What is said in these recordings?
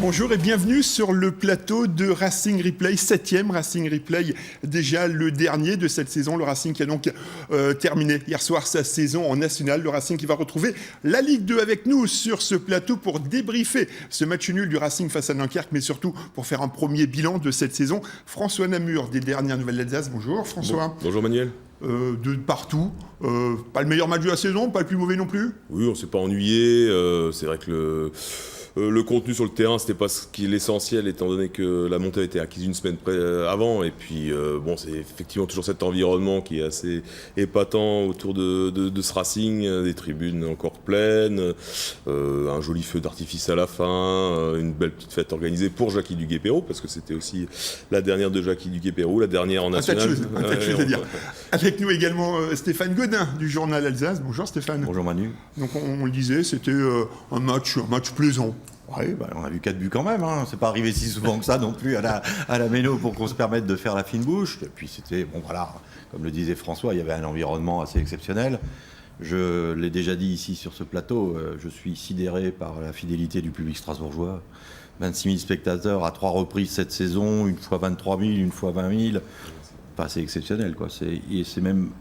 Bonjour et bienvenue sur le plateau de Racing Replay, 7e Racing Replay, déjà le dernier de cette saison. Le Racing qui a donc terminé hier soir sa saison en national. Le Racing qui va retrouver la Ligue 2 avec nous sur ce plateau pour débriefer ce match nul du Racing face à Dunkerque, mais surtout pour faire un premier bilan de cette saison. François Namur des Dernières Nouvelles d'Alsace. Bonjour François. Bonjour Manuel. De partout. Pas le meilleur match de la saison, pas le plus mauvais non plus. Oui, on ne s'est pas ennuyé. C'est vrai que le contenu sur le terrain, c'était pas ce qui est l'essentiel, étant donné que la montée a été acquise une semaine avant. Et puis, c'est effectivement toujours cet environnement qui est assez épatant autour de ce Racing, des tribunes encore pleines, un joli feu d'artifice à la fin, une belle petite fête organisée pour Jackie Duguay-Peyraud, parce que c'était aussi la dernière de Jackie Duguay-Peyraud, la dernière en national. Un tas de choses à dire. Avec nous également Stéphane Godin du journal Alsace. Bonjour Stéphane. Bonjour Manu. Donc on le disait, c'était un match plaisant. Oui, on a vu 4 buts quand même, hein. C'est pas arrivé si souvent que ça non plus à la Méno pour qu'on se permette de faire la fine bouche. Et puis c'était, comme le disait François, il y avait un environnement assez exceptionnel. Je l'ai déjà dit ici sur ce plateau, je suis sidéré par la fidélité du public strasbourgeois. 26 000 spectateurs à 3 reprises cette saison, une fois 23 000, une fois 20 000. C'est exceptionnel, quoi. C'est même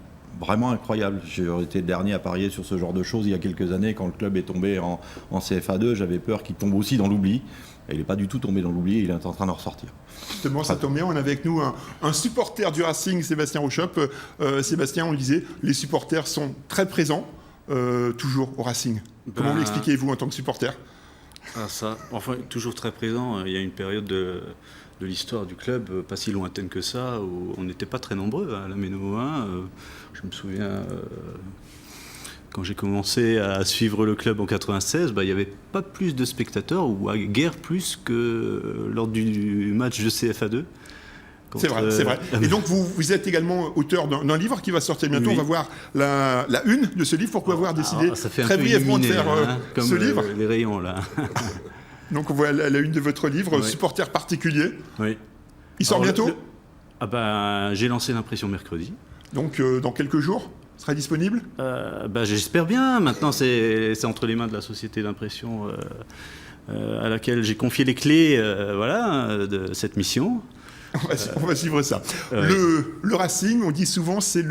vraiment incroyable. J'ai été le dernier à parier sur ce genre de choses il y a quelques années. Quand le club est tombé en CFA2, j'avais peur qu'il tombe aussi dans l'oubli. Et il n'est pas du tout tombé dans l'oubli, il est en train d'en ressortir. Justement, ça tombe bien, on a avec nous un supporter du Racing, Sébastien Rochop. Sébastien, on le disait, les supporters sont très présents, toujours au Racing. Comment l'expliquez-vous en tant que supporter ? Toujours très présent. Il y a une période de l'histoire du club, pas si lointaine que ça, où on n'était pas très nombreux à la Méno 1. Je me souviens, quand j'ai commencé à suivre le club en 96, il n'y avait pas plus de spectateurs, ou guère plus que lors du match de CFA2. C'est vrai. Et donc vous êtes également auteur d'un livre qui va sortir bientôt. Oui. On va voir la une de ce livre. Pourquoi avoir décidé très brièvement de faire ce livre les rayons là. Donc on voit la une de votre livre, oui. Supporter particulier. Oui. Il sort bientôt ? J'ai lancé l'impression mercredi. Donc dans quelques jours, sera disponible ? J'espère bien. Maintenant c'est entre les mains de la société d'impression à laquelle j'ai confié les clés de cette mission. On va suivre ça. Oui. Le Racing, on dit souvent, c'est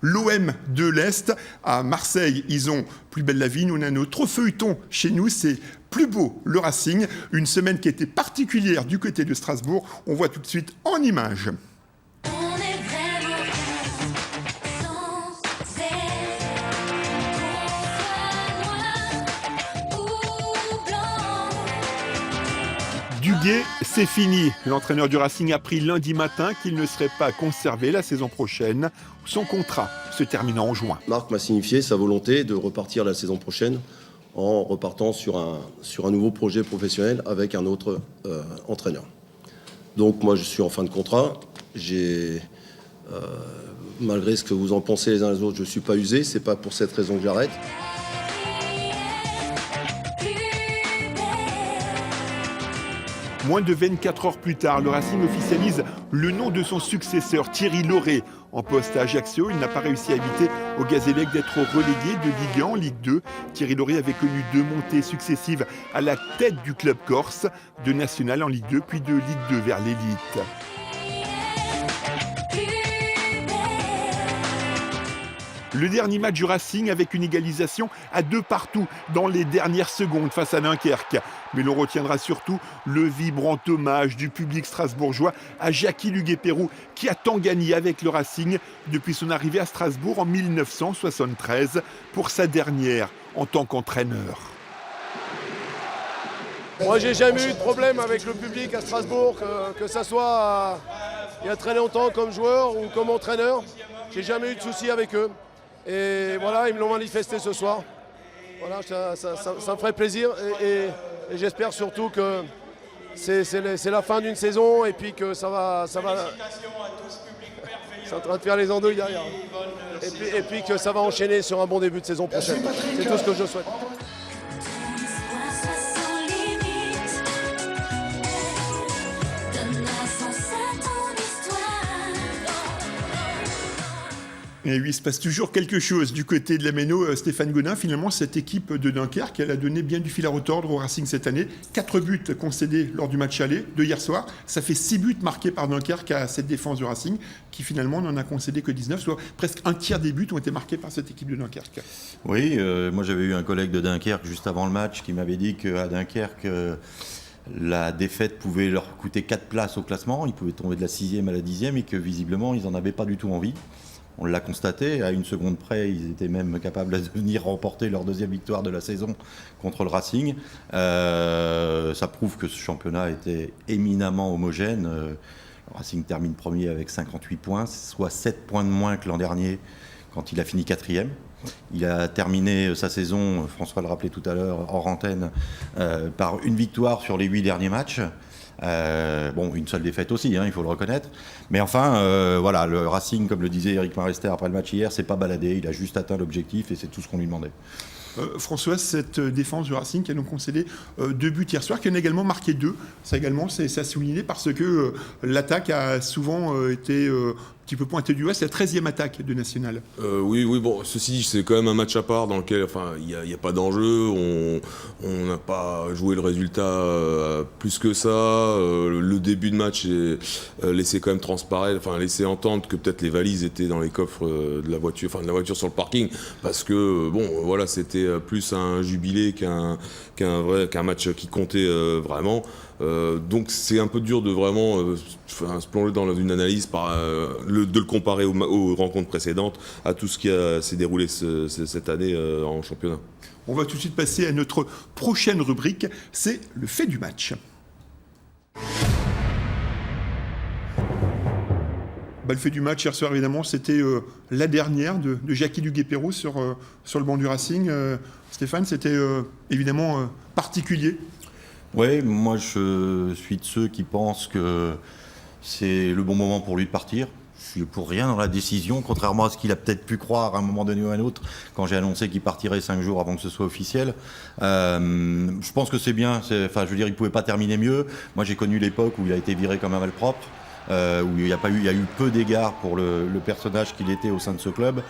l'OM de l'Est. À Marseille, ils ont Plus belle la vie. Nous, on a notre feuilleton chez nous, c'est Plus beau le Racing. Une semaine qui a été particulière du côté de Strasbourg. On voit tout de suite en images. Duguay, c'est fini. L'entraîneur du Racing a appris lundi matin qu'il ne serait pas conservé la saison prochaine, son contrat se terminant en juin. Marc m'a signifié sa volonté de repartir la saison prochaine en repartant sur un nouveau projet professionnel avec un autre entraîneur. Donc moi je suis en fin de contrat. Malgré ce que vous en pensez les uns les autres, je ne suis pas usé. C'est pas pour cette raison que j'arrête. Moins de 24 heures plus tard, le Racing officialise le nom de son successeur, Thierry Lauré. En poste à Ajaccio, il n'a pas réussi à éviter au Gazélec d'être relégué de Ligue 1 en Ligue 2. Thierry Lauré avait connu 2 montées successives à la tête du club corse, de National en Ligue 2, puis de Ligue 2 vers l'élite. Le dernier match du Racing avec une égalisation à 2 partout dans les dernières secondes face à Dunkerque. Mais l'on retiendra surtout le vibrant hommage du public strasbourgeois à Jackie Duguay-Peyraud qui a tant gagné avec le Racing depuis son arrivée à Strasbourg en 1973 pour sa dernière en tant qu'entraîneur. Moi, j'ai jamais eu de problème avec le public à Strasbourg, que ça soit il y a très longtemps comme joueur ou comme entraîneur. J'ai jamais eu de soucis avec eux. Et voilà, ils me l'ont manifesté ce soir. Voilà, ça me ferait plaisir et j'espère surtout que c'est la fin d'une saison et puis que ça va. C'est en train de faire les andouilles derrière. Et puis que ça va enchaîner sur un bon début de saison prochaine. C'est tout ce que je souhaite. Et oui, il se passe toujours quelque chose du côté de la Méno. Stéphane Godin, finalement, cette équipe de Dunkerque, elle a donné bien du fil à retordre au Racing cette année. 4 buts concédés lors du match aller de hier soir. Ça fait 6 buts marqués par Dunkerque à cette défense du Racing, qui finalement n'en a concédé que 19, soit presque un tiers des buts ont été marqués par cette équipe de Dunkerque. Oui, moi j'avais eu un collègue de Dunkerque juste avant le match qui m'avait dit qu'à Dunkerque, la défaite pouvait leur coûter 4 places au classement. Ils pouvaient tomber de la 6e à la 10e et que visiblement, ils n'en avaient pas du tout envie. On l'a constaté, à une seconde près, ils étaient même capables de venir remporter leur 2e victoire de la saison contre le Racing. Ça prouve que ce championnat était éminemment homogène. Le Racing termine premier avec 58 points, soit 7 points de moins que l'an dernier quand il a fini 4e. Il a terminé sa saison, François le rappelait tout à l'heure, hors antenne, par une victoire sur les 8 derniers matchs. Une seule défaite aussi, il faut le reconnaître. Mais enfin, voilà, le Racing, comme le disait Éric Marester après le match hier, c'est pas baladé, il a juste atteint l'objectif et c'est tout ce qu'on lui demandait. François, cette défense du Racing qui a donc concédé 2 buts hier soir, qui en a également marqué 2. Ça également, c'est à souligner parce que l'attaque a souvent été un petit peu pointé du doigt. C'est la 13e attaque de National. Oui, bon, ceci dit, c'est quand même un match à part dans lequel il n'y a pas d'enjeu, on n'a pas joué le résultat plus que ça. Le début de match laissait quand même transparaître, laissait entendre que peut-être les valises étaient dans les coffres de la voiture, de la voiture sur le parking, parce que c'était plus un jubilé qu'un match qui comptait vraiment. Donc c'est un peu dur de vraiment se plonger dans une analyse de le comparer aux rencontres précédentes, à tout ce qui s'est déroulé cette année en championnat. On va tout de suite passer à notre prochaine rubrique, c'est le fait du match. Le fait du match hier soir, évidemment, c'était la dernière de Jackie Duguay-Pérou sur le banc du Racing. Stéphane, c'était évidemment particulier. Oui, moi je suis de ceux qui pensent que c'est le bon moment pour lui de partir. Je suis pour rien dans la décision, contrairement à ce qu'il a peut-être pu croire à un moment donné ou à un autre, quand j'ai annoncé qu'il partirait 5 jours avant que ce soit officiel. Je pense que c'est bien, il ne pouvait pas terminer mieux. Moi j'ai connu l'époque où il a été viré comme un malpropre, où il y a eu peu d'égards pour le personnage qu'il était au sein de ce club.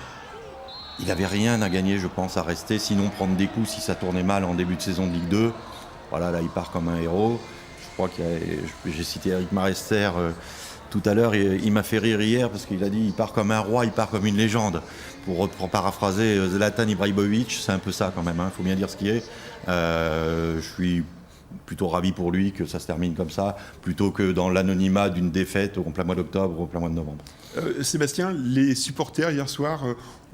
Il n'avait rien à gagner, je pense, à rester, sinon prendre des coups si ça tournait mal en début de saison de Ligue 2. Voilà, là, il part comme un héros. Je crois j'ai cité Éric Marester tout à l'heure. Il m'a fait rire hier parce qu'il a dit il part comme un roi, il part comme une légende. Pour paraphraser Zlatan Ibrahimovic, c'est un peu ça quand même. Faut bien dire ce qui est. Je suis plutôt ravi pour lui que ça se termine comme ça, plutôt que dans l'anonymat d'une défaite au plein mois d'octobre ou au plein mois de novembre. Sébastien, les supporters hier soir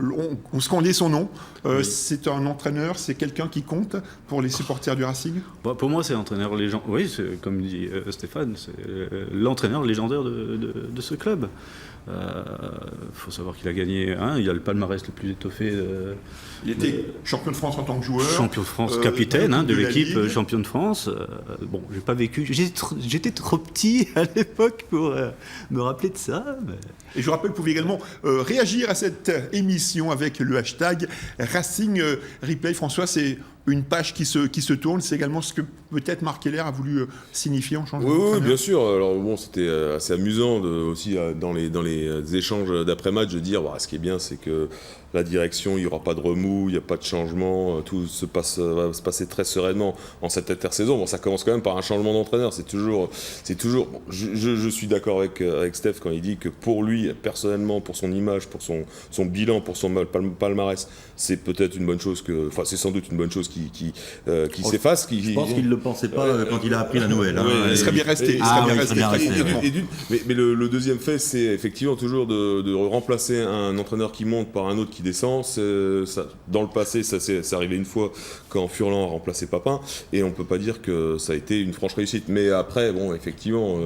ont scandé son nom. Oui. C'est un entraîneur, c'est quelqu'un qui compte pour les supporters du Racing. Pour moi, c'est l'entraîneur légendaire. Oui, comme dit Stéphane, c'est l'entraîneur légendaire de ce club. Faut savoir qu'il a gagné, il a le palmarès le plus étoffé. Il était champion de France en tant que joueur. Champion de France, capitaine de l'équipe, champion de France. J'ai pas vécu. J'étais trop petit à l'époque pour me rappeler de ça. Mais... Et je vous rappelle que vous pouvez également réagir à cette émission avec le hashtag Racing Replay. François, c'est une page qui se tourne. C'est également ce que peut-être Marc Keller a voulu signifier en changeant Oui, bien sûr. Alors c'était assez amusant aussi dans les échanges d'après-match de dire ce qui est bien, c'est que la direction, il n'y aura pas de remous, il n'y a pas de changement, tout va se passer très sereinement en cette intersaison. Ça commence quand même par un changement d'entraîneur. C'est toujours. Je suis d'accord avec Steph quand il dit que pour lui, personnellement, pour son image, pour son bilan, pour son palmarès, c'est peut-être une bonne chose c'est sans doute une bonne chose qui s'efface. Je pense qu'il ne le pensait pas quand il a appris la nouvelle. Il serait bien resté. Mais le deuxième fait, c'est effectivement toujours de remplacer un entraîneur qui monte par un autre qui descend. Dans le passé, c'est arrivé une fois quand Furlan a remplacé Papin, et on ne peut pas dire que ça a été une franche réussite. Mais après, effectivement,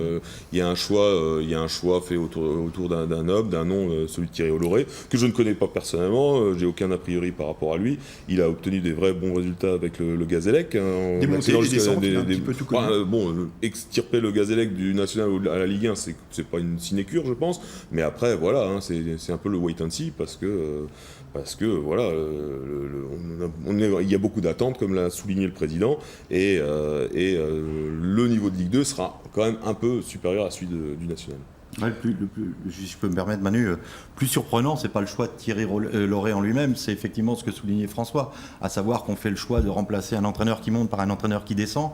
il y a un choix fait autour d'un homme, d'un nom, celui de Thierry Holloré, que je ne connais pas personnellement, j'ai aucun a priori par rapport à lui. Il a obtenu des vrais bons résultats avec le Gazélec. Des montées, des descentes, un petit peu tout connu. Extirper le Gazélec du National à la Ligue 1, c'est pas une sinécure, je pense. Mais après, voilà, c'est un peu le wait and see parce que voilà, il y a beaucoup d'attentes, comme l'a souligné le président, et le niveau de Ligue 2 sera quand même un peu supérieur à celui du National. Ouais, si je peux me permettre, Manu, plus surprenant, c'est pas le choix de Thierry Laurey en lui-même, c'est effectivement ce que soulignait François, à savoir qu'on fait le choix de remplacer un entraîneur qui monte par un entraîneur qui descend,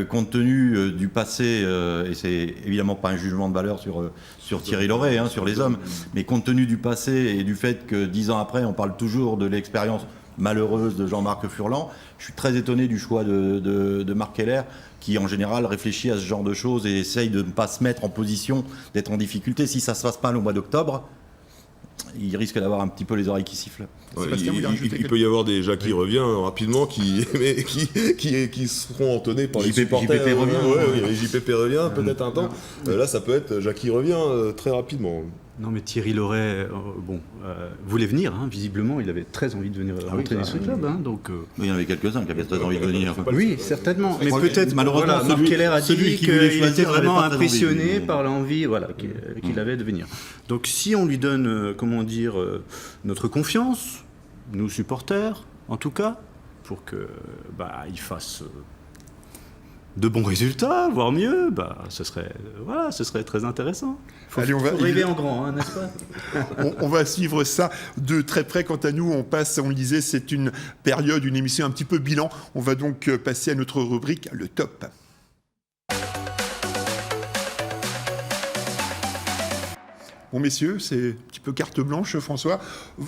compte tenu du passé, et c'est évidemment pas un jugement de valeur sur Thierry Laurey, sur les hommes, mais compte tenu du passé et du fait que 10 ans après, on parle toujours de l'expérience malheureuse de Jean-Marc Furlan, je suis très étonné du choix de Marc Keller, qui en général réfléchit à ce genre de choses et essaye de ne pas se mettre en position d'être en difficulté. Si ça se passe mal au mois d'octobre, il risque d'avoir un petit peu les oreilles qui sifflent. Ouais, il peut y avoir des Jackie revient rapidement qui seront entonnés par les supporters. JPP revient. JPP revient peut-être un temps. Là, ça peut être Jackie revient très rapidement. Non, mais Thierry Laurey, voulait venir, visiblement, il avait très envie de venir entraîner ce club. Donc, Mais il y en avait quelques-uns qui avaient très envie de venir. Oui, certainement. Mais Ouais, peut-être, malheureusement, Marc Keller a dit celui qui voulait qu'il choisir était n'avait vraiment pas très impressionné envie, par l'envie qu'il avait de venir. Donc si on lui donne, notre confiance, nous supporters, en tout cas, pour qu'il fasse de bons résultats, voire mieux, ce serait très intéressant. Faut rêver en grand, n'est-ce pas? On va suivre ça de très près. Quant à nous, on le disait, c'est une émission un petit peu bilan. On va donc passer à notre rubrique, le top. Bon, messieurs, c'est un petit peu carte blanche, François.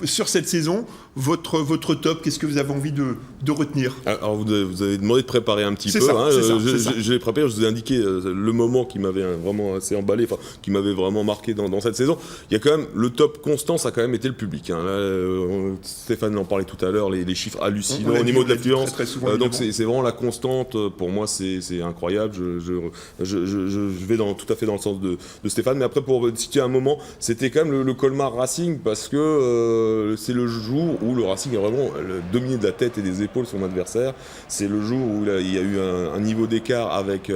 Sur cette saison, votre top, qu'est-ce que vous avez envie de retenir ? Alors, vous avez demandé de préparer un petit peu. C'est ça. Je l'ai préparé, je vous ai indiqué le moment qui m'avait vraiment assez emballé, qui m'avait vraiment marqué dans cette saison. Il y a quand même le top constant, ça a quand même été le public. Là, Stéphane en parlait tout à l'heure, les chiffres hallucinants au niveau de l'affluence. Donc c'est vraiment la constante. Pour moi, c'est incroyable. Je vais tout à fait dans le sens de Stéphane. Mais après, pour citer un moment, c'était quand même le Colmar Racing, parce que c'est le jour où le Racing a vraiment dominé de la tête et des épaules son adversaire. C'est le jour où il y a eu un niveau d'écart avec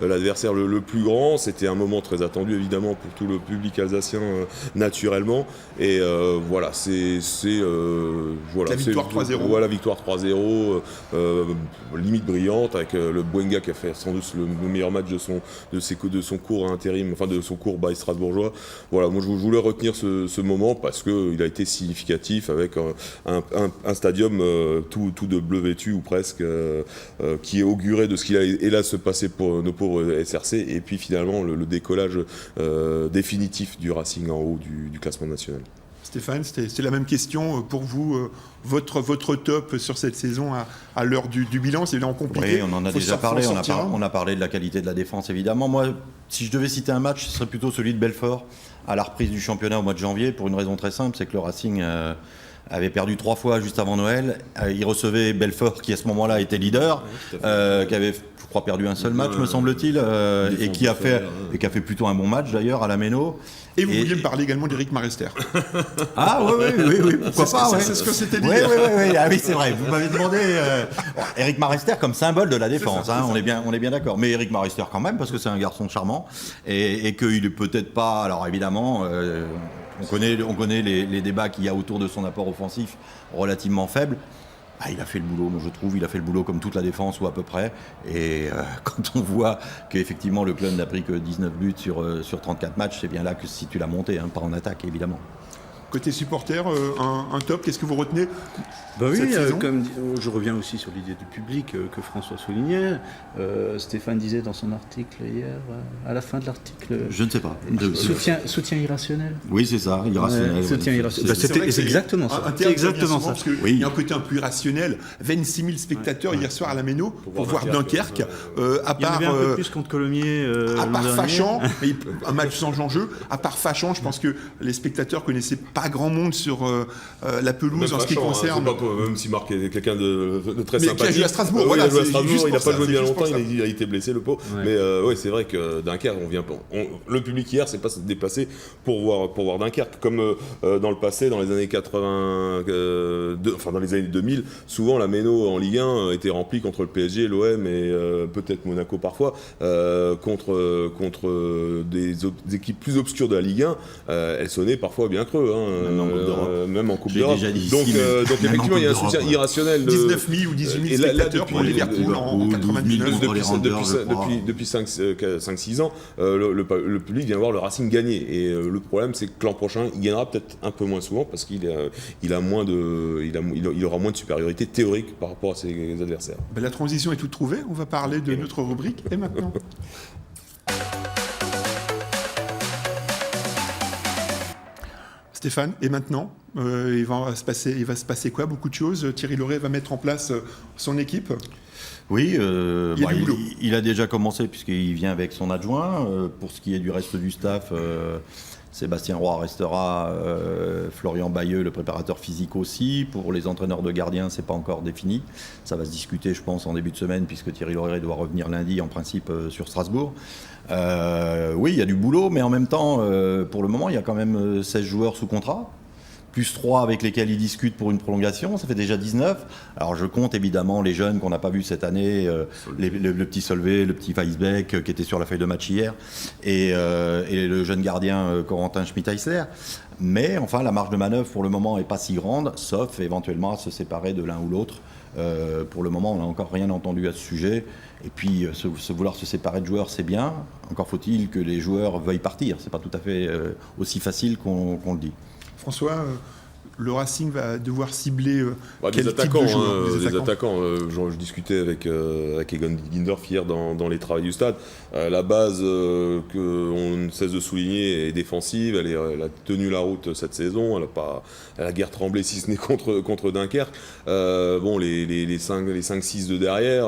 l'adversaire le plus grand. C'était un moment très attendu évidemment pour tout le public alsacien naturellement. Et voilà, la victoire 3-0. Voilà, victoire 3-0, limite brillante, avec le Bouenga qui a fait sans doute le meilleur match de son cours intérim, enfin de son cours by Strasbourgeois. Voilà, moi je voulais retenir ce moment parce qu'il a été significatif, avec un stadium tout de bleu vêtu ou presque, qui augurait de ce qu'il allait hélas se passer pour nos pauvres SRC, et puis finalement le décollage définitif du Racing en haut du classement national. Stéphane, c'est la même question pour vous. Votre top sur cette saison à l'heure du bilan, c'est évidemment compliqué. Oui, on en a déjà parlé. On a parlé de la qualité de la défense, évidemment. Moi, si je devais citer un match, ce serait plutôt celui de Belfort à la reprise du championnat au mois de janvier, pour une raison très simple, c'est que le Racing avait perdu 3 fois juste avant Noël. Il recevait Belfort, qui à ce moment-là était leader, qui avait, je crois, perdu un seul match, me semble-t-il, et qui a fait plutôt un bon match d'ailleurs à la Méno. Et vous vouliez me parler également d'Éric Marester. Ah oui, pourquoi pas. C'est ce que c'était dit. Oui, ah oui, c'est vrai. Vous m'avez demandé Éric Marester comme symbole de la défense. On est bien d'accord. Mais Éric Marester quand même, parce que c'est un garçon charmant et qu'il est peut-être pas. Alors évidemment, on connaît les débats qu'il y a autour de son apport offensif relativement faible. Il a fait le boulot, moi je trouve, il a fait le boulot comme toute la défense, ou à peu près. Et quand on voit qu'effectivement le club n'a pris que 19 buts sur 34 matchs, c'est bien là que se situe la montée, pas en attaque évidemment. Côté supporter, un top, qu'est-ce que vous retenez oui, cette saison ? comme je reviens aussi sur l'idée du public que François soulignait. Stéphane disait dans son article hier, à la fin de l'article... Je ne sais pas. Soutien irrationnel. Oui, c'est ça, irrationnel. Soutien irrationnel. C'est exactement ça. C'est exactement ça. Parce qu'il y a un côté un peu irrationnel. 26 000 spectateurs hier soir à la Méno pour voir Dunkerque. À part, il y en avait un peu plus contre Colomiers. À part Fachan, mais un match sans enjeu. À part Fachan, je pense que les spectateurs connaissaient pas grand monde sur la pelouse en ce qui concerne. Même si Marc est quelqu'un de très mais sympathique. qui a joué à Strasbourg. Il a joué à Strasbourg, il n'a pas joué bien juste longtemps, il a été blessé, le pauvre. Ouais. Mais c'est vrai que Dunkerque, le public hier s'est pas déplacé pour voir Dunkerque. Comme dans le passé, dans les années 80, dans les années 2000, souvent la Méno en Ligue 1 était remplie contre le PSG, l'OM et peut-être Monaco parfois, contre des équipes plus obscures de la Ligue 1. Elle sonnait parfois bien creux. même en Coupe J'ai d'Europe. déjà dit Donc, ici, mais donc même en effectivement, il y a un Coupe soutien d'Europe, irrationnel. 19 000 ou 18 000 Et là, spectateurs depuis- pour Liverpool en 12 000 99. pour les Rangers, je crois. Depuis 5-6 ans, le public vient voir le Racing gagner. Et le problème, c'est que l'an prochain, il gagnera peut-être un peu moins souvent parce qu'il aura moins de supériorité théorique par rapport à ses adversaires. Ben, la transition est toute trouvée. On va parler de notre rubrique. Et maintenant Stéphane, et maintenant il va se passer quoi? Beaucoup de choses. Thierry Laurey va mettre en place son équipe. Oui, Il y a du boulot. il a déjà commencé puisqu'il vient avec son adjoint. Pour ce qui est du reste du staff, Sébastien Roy restera, Florian Bayeux, le préparateur physique aussi. Pour les entraîneurs de gardiens, c'est pas encore défini. Ça va se discuter, je pense, en début de semaine puisque Thierry Laurey doit revenir lundi en principe sur Strasbourg. Oui, il y a du boulot, mais en même temps, pour le moment, il y a quand même 16 joueurs sous contrat. Plus 3 avec lesquels ils discutent pour une prolongation, ça fait déjà 19. Alors je compte évidemment les jeunes qu'on n'a pas vus cette année, le petit Solvay, le petit Weisbeck qui était sur la feuille de match hier, et le jeune gardien Corentin Schmidt-Heisler. Mais enfin la marge de manœuvre pour le moment n'est pas si grande, sauf éventuellement à se séparer de l'un ou l'autre. Pour le moment on n'a encore rien entendu à ce sujet. Et puis vouloir se séparer de joueurs c'est bien, encore faut-il que les joueurs veuillent partir. C'est pas tout à fait aussi facile qu'on le dit. François, le Racing va devoir cibler quel des type attaquants, de joueurs? des attaquants. Je discutais avec Egon Gindorf hier dans les travaux du stade. La base qu'on ne cesse de souligner est défensive. Elle a tenu la route cette saison. Elle a guère tremblé si ce n'est contre Dunkerque. Bon, les 5-6 de derrière,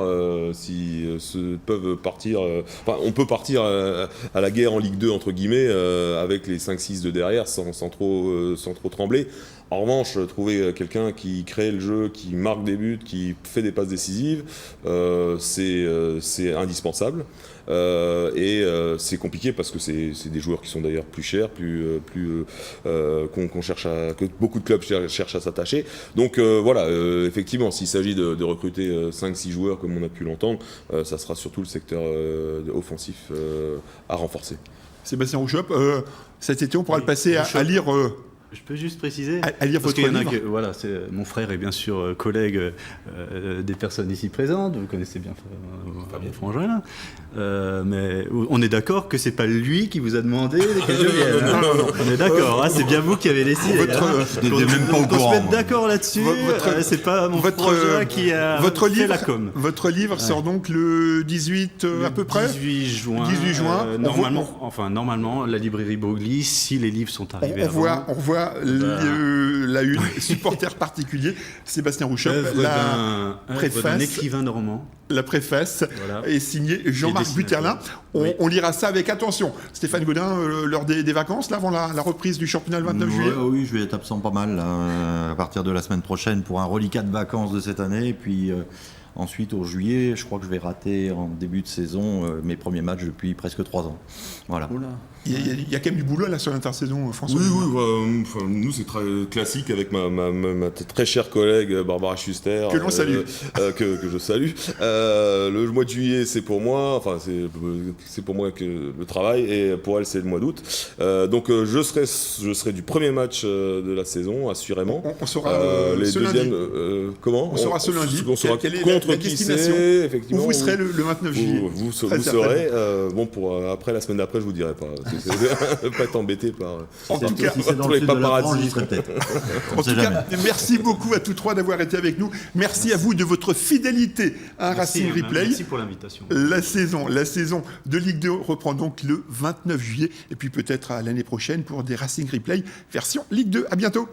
peuvent partir. On peut partir à la guerre en Ligue 2 entre guillemets avec les 5-6 de derrière sans trop trembler. En revanche, trouver quelqu'un qui crée le jeu, qui marque des buts, qui fait des passes décisives, c'est indispensable. Et c'est compliqué parce que c'est des joueurs qui sont d'ailleurs plus chers, que beaucoup de clubs cherchent à s'attacher. Donc voilà, effectivement, s'il s'agit de recruter 5-6 joueurs comme on a pu l'entendre, ça sera surtout le secteur offensif à renforcer. Sébastien Rouchop, cet été on pourra le passer à lire... Je peux juste préciser à lire votre livre. Voilà, mon frère est bien sûr collègue des personnes ici présentes. Vous connaissez bien Fabien Frangin. Mais on est d'accord que c'est pas lui qui vous a demandé que je vienne. Hein. Non. On est d'accord. Hein, c'est bien vous qui avez décidé. Je n'étais même pas au courant. On se met d'accord là-dessus. C'est pas mon frangin qui a fait la com. Votre livre sort donc le 18 à peu près. 18 juin. Normalement, la librairie Broglie, si les livres sont arrivés on voit la une, supporter particulier, Sébastien Rouchop, d'un écrivain normand. La préface est signée Jean-Marc Buterlin. On lira ça avec attention. Stéphane Gaudin, lors des vacances, là, avant la reprise du championnat le 29 juillet. Oui, je vais être absent pas mal là, à partir de la semaine prochaine pour un reliquat de vacances de cette année. Et puis ensuite, au juillet, je crois que je vais rater en début de saison mes premiers matchs depuis presque 3 ans. Voilà. Il y a quand même du boulot là sur l'intersaison, François. Oui, nous c'est très classique avec ma très chère collègue Barbara Schuster. Que l'on salue. Que je salue. Le mois de juillet c'est pour moi, c'est pour moi que le travail et pour elle c'est le mois d'août. Donc je serai du premier match de la saison assurément. On saura les ce deuxièmes. lundi. Comment on saura ce lundi. On saura quelle est contre la qui destination c'est, effectivement. Où vous serez le 29 juillet. Vous saurez. Après la semaine d'après je vous dirai pas. Pas être embêté par en tout cas, si c'est dans le sud de la France, j'y serai peut-être. En tout cas, merci beaucoup à tous trois d'avoir été avec nous. Merci à vous de votre fidélité à Racing Replay. Merci pour l'invitation. La saison de Ligue 2 reprend donc le 29 juillet et puis peut-être à l'année prochaine pour des Racing Replay version Ligue 2. À bientôt.